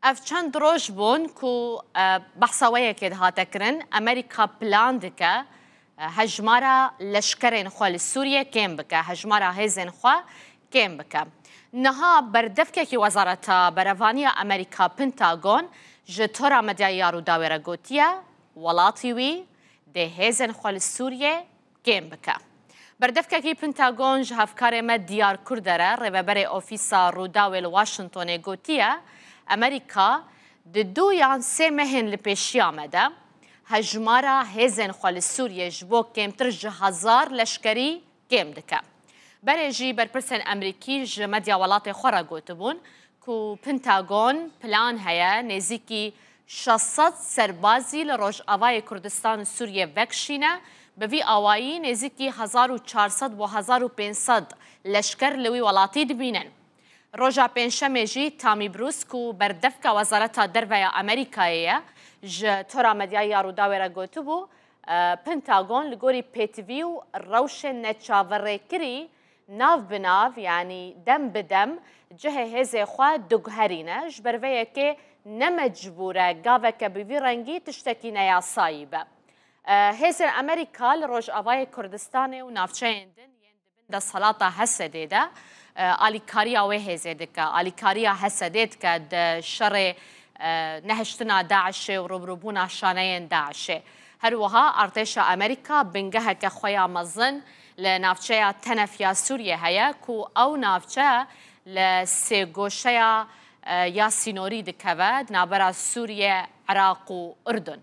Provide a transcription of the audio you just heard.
اف چند روش بون کو بحثاویه که هاته کرن امریکا پلان دکه هجمارا لشکرین خواه سوریه کم بکه هجمارا هزین خواه کم بکه نها بردفکه که وزارت بروانی امریکا پنتاگون جتورا مدیای یارو داوره گوتیه ولاتیوی ده هزین خواه سوریه کم بکه بردفکه که پنتاگون جهفکار ما دیار کردره روبر اوفیسا روداویل واشنطن گوتیه امریکا دو یان سه مهن لپیشی آمده هجمارا هزین خوال سوریه جبو کمتر هزار لشکری کم دکه برای جی برپرسن امریکی جمدیا ولات خورا گوتبون کو پنتاگون پلان هیا نزیکی 600 سربازی لروج آوای کردستان سوریه وکشینه به وی آوایی نزیکی 1400 و 1500 لشکر لوی ولاتی دبینن روژا پنجشنبه جی تامی بروس کو بردفکه وزارت دروی امریکاییه ج تورا مدیای یارو داوره گوتو بو پنتاگون لگوری پیتوی و روش نچاوره کری ناف بناف یعنی دم بدم جه هزه خواه دگهرینه جبرویه که نمجبوره گاوه که بیوی رنگی تشتکی نیاسایی به هزه امریکا لروج آوای کردستان و نافچه اندن ده صلاة حسده ده آلیکاریا و هزه دکه آلیکاریا حسدید که ده شر نهشتنا داعش و ربروبونا شانین داعش هروها ارتش امریکا بنگه که خویا مزن لنافچه تنفیا سوریه هیا کو او نافچه لسیگوشه یا سینوری دکوه نابرا سوریه عراق و اردن